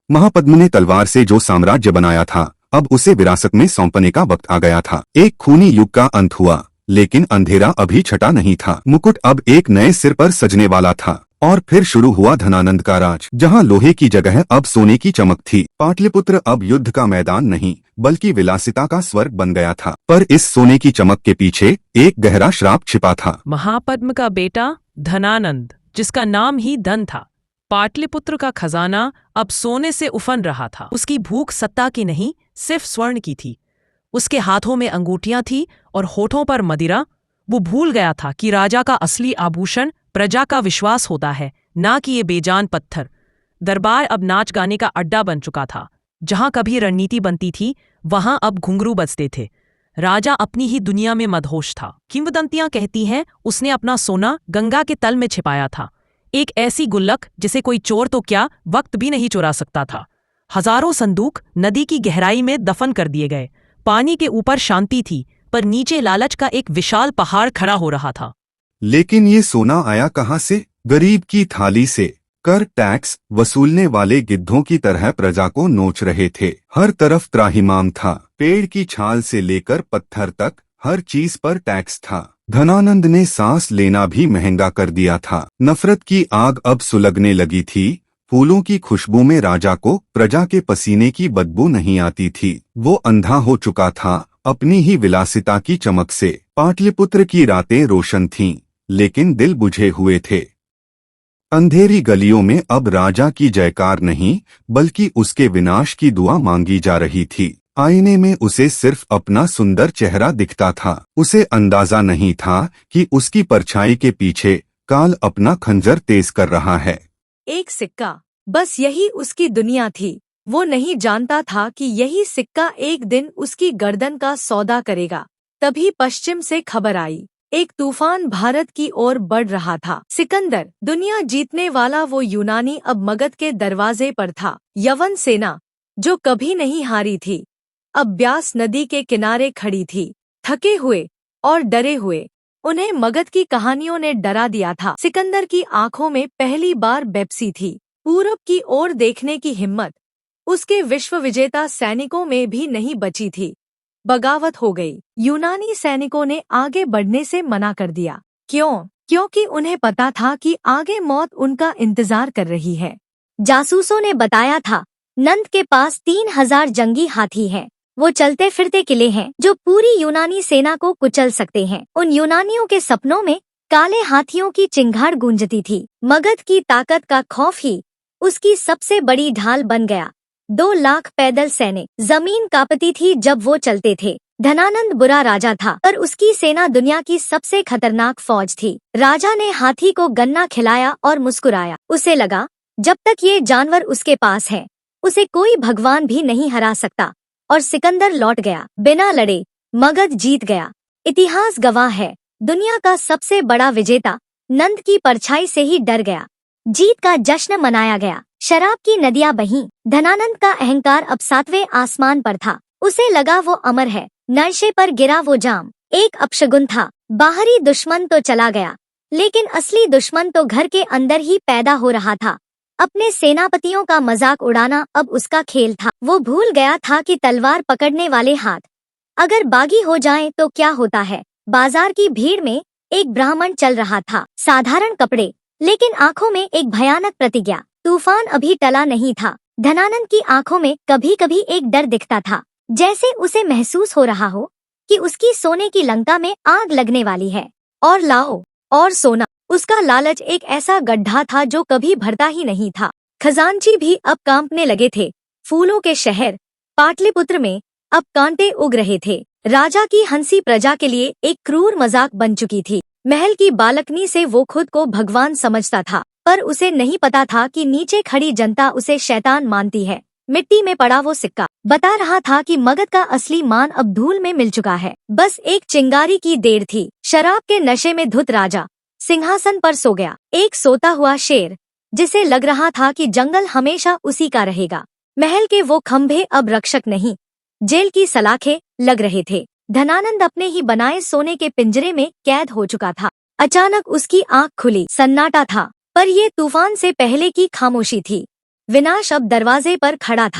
महापद्म ने तलवार से जो साम्राज्य बनाया था, अब उसे विरासत में सौंपने का वक्त आ गया था। एक खूनी युग का अंत हुआ, लेकिन अंधेरा अभी छटा नहीं था। मुकुट अब एक नए सिर पर सजने वाला था और फिर शुरू हुआ धनानंद का राज, जहां लोहे की जगह अब सोने की चमक थी। पाटलिपुत्र अब युद्ध का मैदान नहीं बल्कि विलासिता का स्वर्ग बन गया था। पर इस सोने की चमक के पीछे एक गहरा श्राप छिपा था। महापद्म का बेटा धनानंद, जिसका नाम ही धन था, पाटलिपुत्र का खजाना अब सोने से उफन रहा था। उसकी भूख सत्ता की नहीं, सिर्फ स्वर्ण की थी। उसके हाथों में अंगूठियां थी और होठों पर मदिरा। वो भूल गया था कि राजा का असली आभूषण प्रजा का विश्वास होता है, ना कि ये बेजान पत्थर। दरबार अब नाच गाने का अड्डा बन चुका था। जहां कभी रणनीति बनती थी, वहां अब घुंघरू बजते थे। राजा अपनी ही दुनिया में मदहोश था। किंवदंतियां कहती हैं उसने अपना सोना गंगा के तल में छिपाया था, एक ऐसी गुल्लक जिसे कोई चोर तो क्या, वक्त भी नहीं चुरा सकता था। हजारों संदूक नदी की गहराई में दफन कर दिए गए। पानी के ऊपर शांति थी, पर नीचे लालच का एक विशाल पहाड़ खड़ा हो रहा था। लेकिन ये सोना आया कहाँ से? गरीब की थाली से। कर टैक्स वसूलने वाले गिद्धों की तरह प्रजा को नोच रहे थे। हर तरफ त्राहिमाम था। पेड़ की छाल से लेकर पत्थर तक हर चीज पर टैक्स था। धनानंद ने सांस लेना भी महंगा कर दिया था। नफरत की आग अब सुलगने लगी थी। फूलों की खुशबू में राजा को प्रजा के पसीने की बदबू नहीं आती थी। वो अंधा हो चुका था अपनी ही विलासिता की चमक से। पाटलिपुत्र की रातें रोशन थीं, लेकिन दिल बुझे हुए थे। अंधेरी गलियों में अब राजा की जयकार नहीं बल्कि उसके विनाश की दुआ मांगी जा रही थी। आईने में उसे सिर्फ अपना सुंदर चेहरा दिखता था। उसे अंदाजा नहीं था कि उसकी परछाई के पीछे काल अपना खंजर तेज कर रहा है। एक सिक्का, बस यही उसकी दुनिया थी। वो नहीं जानता था कि यही सिक्का एक दिन उसकी गर्दन का सौदा करेगा। तभी पश्चिम से खबर आई, एक तूफान भारत की ओर बढ़ रहा था। सिकंदर, दुनिया जीतने वाला वो यूनानी, अब मगध के दरवाजे पर था। यवन सेना, जो कभी नहीं हारी थी, अब ब्यास नदी के किनारे खड़ी थी, थके हुए और डरे हुए। उन्हें मगध की कहानियों ने डरा दिया था। सिकंदर की आंखों में पहली बार बेपसी थी। पूरब की ओर देखने की हिम्मत उसके विश्व विजेता सैनिकों में भी नहीं बची थी। बगावत हो गई। यूनानी सैनिकों ने आगे बढ़ने से मना कर दिया। क्यों? क्योंकि उन्हें पता था कि आगे मौत उनका इंतजार कर रही है। जासूसों ने बताया था, नंद के पास 3000 जंगी हाथी हैं। वो चलते फिरते किले हैं जो पूरी यूनानी सेना को कुचल सकते हैं। उन यूनानियों के सपनों में काले हाथियों की चिंगाड़ गूंजती थी। मगध की ताकत का खौफ ही उसकी सबसे बड़ी ढाल बन गया। 2 लाख पैदल सैनिक, जमीन कांपती थी जब वो चलते थे। धनानंद बुरा राजा था, पर उसकी सेना दुनिया की सबसे खतरनाक फौज थी। राजा ने हाथी को गन्ना खिलाया और मुस्कुराया। उसे लगा, जब तक ये जानवर उसके पास है, उसे कोई भगवान भी नहीं हरा सकता। और सिकंदर लौट गया, बिना लड़े। मगध जीत गया। इतिहास गवाह है, दुनिया का सबसे बड़ा विजेता नंद की परछाई से ही डर गया। जीत का जश्न मनाया गया। शराब की नदियां बहीं। धनानंद का अहंकार अब 7वें आसमान पर था। उसे लगा वो अमर है। नशे पर गिरा वो जाम एक अपशगुन था। बाहरी दुश्मन तो चला गया, लेकिन असली दुश्मन तो घर के अंदर ही पैदा हो रहा था। अपने सेनापतियों का मजाक उड़ाना अब उसका खेल था। वो भूल गया था कि तलवार पकड़ने वाले हाथ अगर बागी हो जाएं तो क्या होता है। बाजार की भीड़ में एक ब्राह्मण चल रहा था, साधारण कपड़े, लेकिन आंखों में एक भयानक प्रतिज्ञा। तूफान अभी टला नहीं था। धनानंद की आंखों में कभी कभी एक डर दिखता था, जैसे उसे महसूस हो रहा हो कि उसकी सोने की लंका में आग लगने वाली है। और लाओ और सोना, उसका लालच एक ऐसा गड्ढा था जो कभी भरता ही नहीं था। खजांची भी अब कांपने लगे थे। फूलों के शहर पाटलिपुत्र में अब कांटे उग रहे थे। राजा की हंसी प्रजा के लिए एक क्रूर मजाक बन चुकी थी। महल की बालकनी से वो खुद को भगवान समझता था, पर उसे नहीं पता था कि नीचे खड़ी जनता उसे शैतान मानती है। मिट्टी में पड़ा वो सिक्का बता रहा था कि मगध का असली मान अब धूल में मिल चुका है। बस एक चिंगारी की देर थी। शराब के नशे में धुत राजा सिंहासन पर सो गया, एक सोता हुआ शेर, जिसे लग रहा था कि जंगल हमेशा उसी का रहेगा। महल के वो खंभे अब रक्षक नहीं, जेल की सलाखें लग रहे थे। धनानंद अपने ही बनाए सोने के पिंजरे में कैद हो चुका था। अचानक उसकी आंख खुली। सन्नाटा था, पर ये तूफान से पहले की खामोशी थी। विनाश अब दरवाजे पर खड़ा था।